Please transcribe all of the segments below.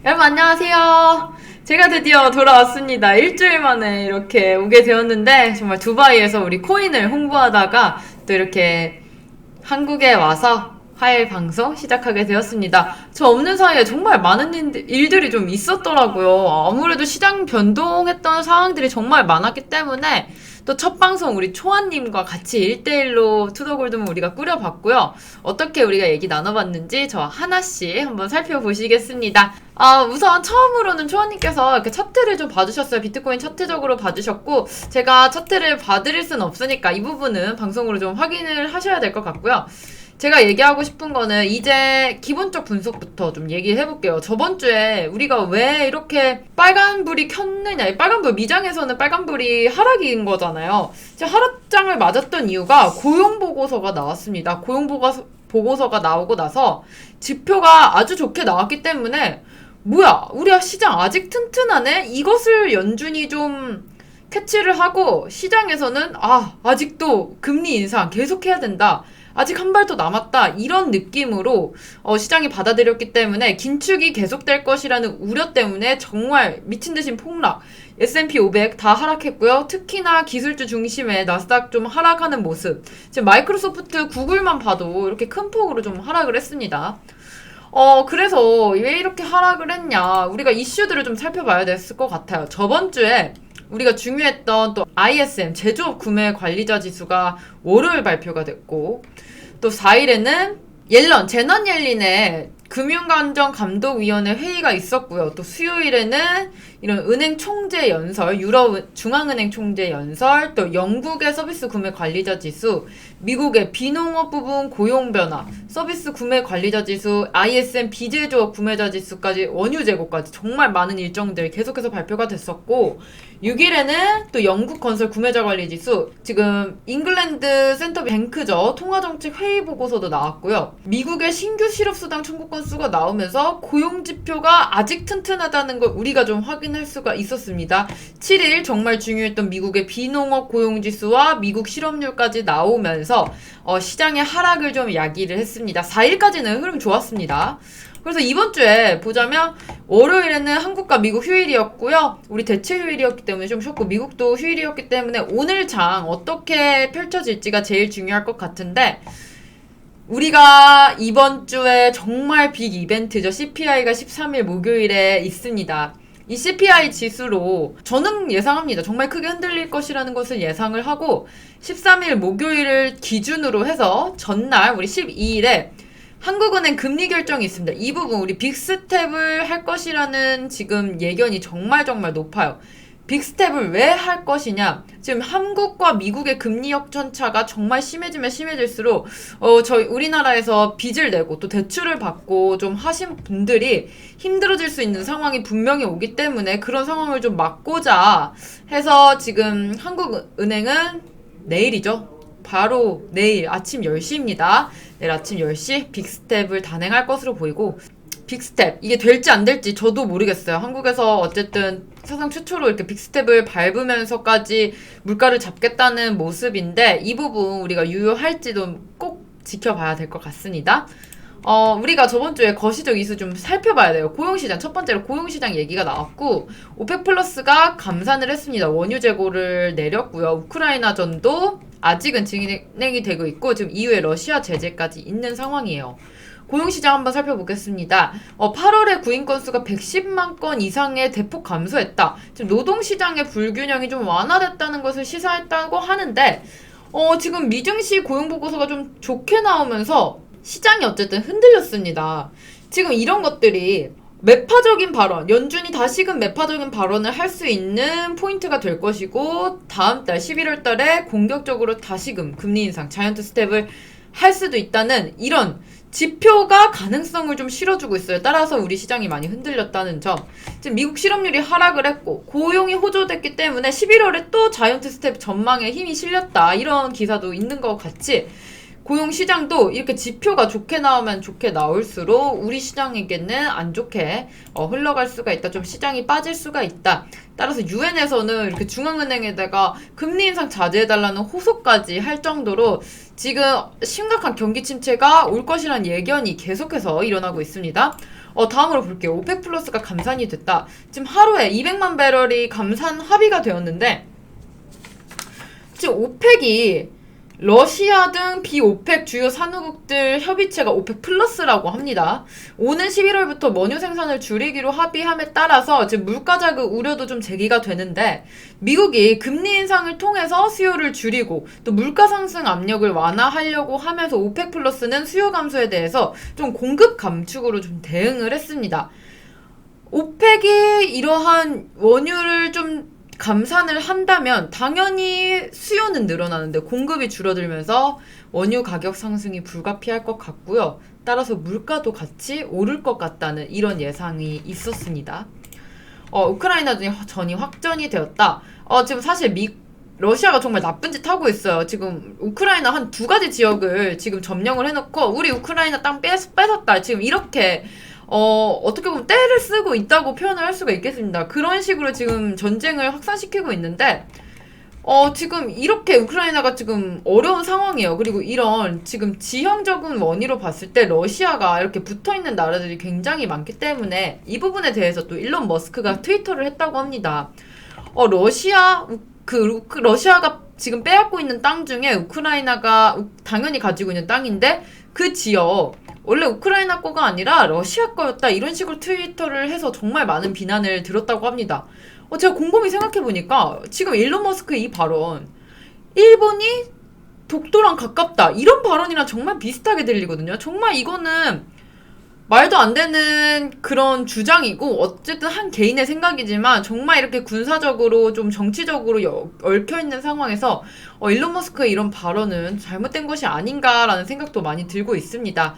여러분 안녕하세요. 제가 드디어 돌아왔습니다. 일주일 만에 이렇게 오게 되었는데 정말 두바이에서 우리 코인을 홍보하다가 또 이렇게 한국에 와서 화요일 방송 시작하게 되었습니다. 저 없는 사이에 정말 많은 일들이 좀 있었더라고요. 아무래도 시장 변동했던 상황들이 정말 많았기 때문에 또 첫 방송 우리 초아님과 같이 1대1로 투더골드문 우리가 꾸려봤고요. 어떻게 우리가 얘기 나눠봤는지 저 하나씩 한번 살펴보시겠습니다. 우선 처음으로는 초아님께서 이렇게 차트를 좀 봐주셨어요. 비트코인 차트적으로 봐주셨고, 제가 차트를 봐드릴 순 없으니까 이 부분은 방송으로 좀 확인을 하셔야 될 것 같고요. 제가 얘기하고 싶은 거는 이제 기본적 분석부터 좀 얘기해 볼게요. 저번 주에 우리가 왜 이렇게 빨간불이 켰느냐. 이 빨간불 미장에서는 빨간불이 하락인 거잖아요. 이제 하락장을 맞았던 이유가 고용보고서가 나왔습니다. 고용보고서가 나오고 나서 지표가 아주 좋게 나왔기 때문에 뭐야, 우리 시장 아직 튼튼하네? 이것을 연준이 좀 캐치를 하고 시장에서는 아직도 금리 인상 계속해야 된다. 아직 한 발 더 남았다. 이런 느낌으로 시장이 받아들였기 때문에 긴축이 계속될 것이라는 우려 때문에 정말 미친 듯이 폭락. S&P 500 다 하락했고요. 특히나 기술주 중심의 나스닥 좀 하락하는 모습. 지금 마이크로소프트, 구글만 봐도 이렇게 큰 폭으로 좀 하락을 했습니다. 그래서 왜 이렇게 하락을 했냐. 우리가 이슈들을 좀 살펴봐야 됐을 것 같아요. 저번 주에 우리가 중요했던 또 ISM 제조업 구매 관리자 지수가 월요일 발표가 됐고, 또 4일에는 재난 옐런의 금융감정감독위원회 회의가 있었고요. 또 수요일에는 이런 은행 총재 연설, 유럽 중앙은행 총재 연설, 또 영국의 서비스 구매 관리자 지수, 미국의 비농업 부분 고용 변화, 서비스 구매 관리자 지수, ISM 비제조업 구매자 지수까지 원유 재고까지 정말 많은 일정들이 계속해서 발표가 됐었고, 6일에는 또 영국 건설 구매자 관리 지수, 지금 잉글랜드 센터 뱅크죠. 통화정책 회의 보고서도 나왔고요. 미국의 신규 실업수당 청구 건수가 나오면서 고용 지표가 아직 튼튼하다는 걸 우리가 좀 확인할 수가 있었습니다. 7일 정말 중요했던 미국의 비농업 고용 지수와 미국 실업률까지 나오면서 시장의 하락을 좀 야기를 했습니다. 4일까지는 흐름 좋았습니다. 그래서 이번 주에 보자면 월요일에는 한국과 미국 휴일이었고요. 우리 대체 휴일이었기 때문에 좀 쉬었고, 미국도 휴일이었기 때문에 오늘 장 어떻게 펼쳐질지가 제일 중요할 것 같은데, 우리가 이번 주에 정말 빅 이벤트죠. CPI가 13일 목요일에 있습니다. 이 CPI 지수로 저는 예상합니다. 정말 크게 흔들릴 것이라는 것을 예상을 하고, 13일 목요일을 기준으로 해서 전날 우리 12일에 한국은행 금리 결정이 있습니다. 이 부분 우리 빅스텝을 할 것이라는 지금 예견이 정말 높아요. 빅스텝을 왜 할 것이냐? 지금 한국과 미국의 금리 역전차가 정말 심해지면 심해질수록 저희 우리나라에서 빚을 내고 또 대출을 받고 좀 하신 분들이 힘들어질 수 있는 상황이 분명히 오기 때문에 그런 상황을 좀 막고자 해서 지금 한국은행은 내일이죠. 바로 내일 아침 10시입니다. 내일 아침 10시 빅스텝을 단행할 것으로 보이고, 빅스텝 이게 될지 안 될지 저도 모르겠어요. 한국에서 어쨌든 사상 최초로 이렇게 빅스텝을 밟으면서까지 물가를 잡겠다는 모습인데, 이 부분 우리가 유효할지도 꼭 지켜봐야 될 것 같습니다. 우리가 저번 주에 거시적 이슈 좀 살펴봐야 돼요. 고용시장, 첫 번째로 고용시장 얘기가 나왔고, 오펙 플러스가 감산을 했습니다. 원유 재고를 내렸고요. 우크라이나전도 아직은 진행이 되고 있고, 지금 이후에 러시아 제재까지 있는 상황이에요. 고용시장 한번 살펴보겠습니다. 8월에 구인 건수가 110만 건 이상의 대폭 감소했다. 지금 노동시장의 불균형이 좀 완화됐다는 것을 시사했다고 하는데, 지금 미증시 고용보고서가 좀 좋게 나오면서 시장이 어쨌든 흔들렸습니다. 지금 이런 것들이 매파적인 발언, 연준이 다시금 매파적인 발언을 할 수 있는 포인트가 될 것이고, 다음 달 11월 달에 공격적으로 다시금 금리 인상, 자이언트 스텝을 할 수도 있다는 이런 지표가 가능성을 좀 실어주고 있어요. 따라서 우리 시장이 많이 흔들렸다는 점. 지금 미국 실업률이 하락을 했고 고용이 호조됐기 때문에 11월에 또 자이언트 스텝 전망에 힘이 실렸다. 이런 기사도 있는 것 같이 고용 시장도 이렇게 지표가 좋게 나오면 좋게 나올수록 우리 시장에게는 안 좋게 흘러갈 수가 있다. 좀 시장이 빠질 수가 있다. 따라서 유엔에서는 이렇게 중앙은행에다가 금리 인상 자제해달라는 호소까지 할 정도로 지금 심각한 경기 침체가 올 것이라는 예견이 계속해서 일어나고 있습니다. 다음으로 볼게요. 오펙 플러스가 감산이 됐다. 지금 하루에 200만 배럴이 감산 합의가 되었는데, 지금 오펙이 러시아 등 비오펙 주요 산유국들 협의체가 오펙 플러스라고 합니다. 오는 11월부터 원유 생산을 줄이기로 합의함에 따라서 지금 물가 자극 우려도 좀 제기가 되는데, 미국이 금리 인상을 통해서 수요를 줄이고 또 물가 상승 압력을 완화하려고 하면서 오펙 플러스는 수요 감소에 대해서 좀 공급 감축으로 좀 대응을 했습니다. 오펙이 이러한 원유를 좀 감산을 한다면 당연히 수요는 늘어나는데 공급이 줄어들면서 원유 가격 상승이 불가피할 것 같고요. 따라서 물가도 같이 오를 것 같다는 이런 예상이 있었습니다. 우크라이나 전이 확전이 되었다. 지금 사실 러시아가 정말 나쁜 짓 하고 있어요. 지금 우크라이나 한 두 가지 지역을 지금 점령을 해놓고 우리 우크라이나 땅 뺏었다. 지금 이렇게 어떻게 보면 떼를 쓰고 있다고 표현을 할 수가 있겠습니다. 그런 식으로 지금 전쟁을 확산시키고 있는데, 지금 이렇게 우크라이나가 지금 어려운 상황이에요. 그리고 이런 지금 지형적인 원인으로 봤을 때 러시아가 이렇게 붙어 있는 나라들이 굉장히 많기 때문에 이 부분에 대해서 또 일론 머스크가 트위터를 했다고 합니다. 러시아가 지금 빼앗고 있는 땅 중에 우크라이나가 당연히 가지고 있는 땅인데 그 지역 원래 우크라이나 거가 아니라 러시아 거였다 이런 식으로 트위터를 해서 정말 많은 비난을 들었다고 합니다. 제가 곰곰이 생각해보니까 지금 일론 머스크 이 발언 일본이 독도랑 가깝다 이런 발언이랑 정말 비슷하게 들리거든요. 정말 이거는 말도 안 되는 그런 주장이고 어쨌든 한 개인의 생각이지만 정말 이렇게 군사적으로 좀 정치적으로 얽혀있는 상황에서 일론 머스크의 이런 발언은 잘못된 것이 아닌가라는 생각도 많이 들고 있습니다.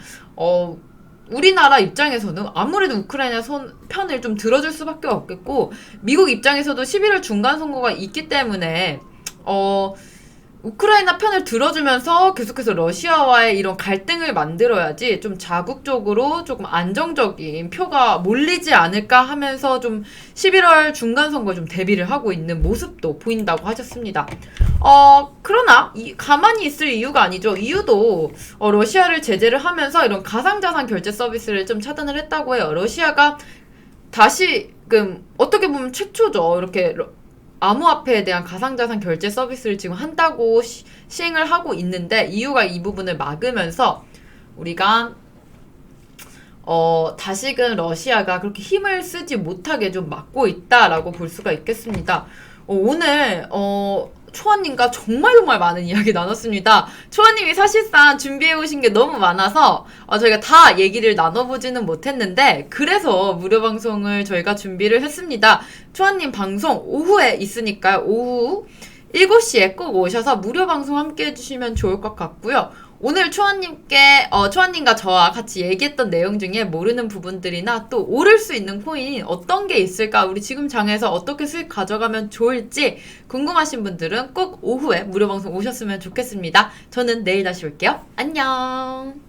우리나라 입장에서는 아무래도 우크라이나 편을 좀 들어줄 수밖에 없겠고 미국 입장에서도 11월 중간 선거가 있기 때문에 우크라이나 편을 들어주면서 계속해서 러시아와의 이런 갈등을 만들어야지 좀 자국적으로 조금 안정적인 표가 몰리지 않을까 하면서 좀 11월 중간 선거에 좀 대비를 하고 있는 모습도 보인다고 하셨습니다. 그러나 가만히 있을 이유가 아니죠. 이유도 러시아를 제재를 하면서 이런 가상자산 결제 서비스를 좀 차단을 했다고 해요. 러시아가 다시금 어떻게 보면 최초죠. 이렇게 암호화폐에 대한 가상자산 결제 서비스를 지금 한다고 시행을 하고 있는데 이유가 이 부분을 막으면서 우리가 다시금 러시아가 그렇게 힘을 쓰지 못하게 좀 막고 있다라고 볼 수가 있겠습니다. 오늘 초아님과 정말 많은 이야기 나눴습니다. 초아님이 사실상 준비해 오신 게 너무 많아서 저희가 다 얘기를 나눠보지는 못했는데 그래서 무료 방송을 저희가 준비를 했습니다. 초아님 방송 오후에 있으니까요. 오후 7시에 꼭 오셔서 무료 방송 함께 해주시면 좋을 것 같고요. 오늘 초아님과 저와 같이 얘기했던 내용 중에 모르는 부분들이나 또 오를 수 있는 코인 어떤 게 있을까, 우리 지금 장에서 어떻게 수익 가져가면 좋을지 궁금하신 분들은 꼭 오후에 무료 방송 오셨으면 좋겠습니다. 저는 내일 다시 올게요. 안녕.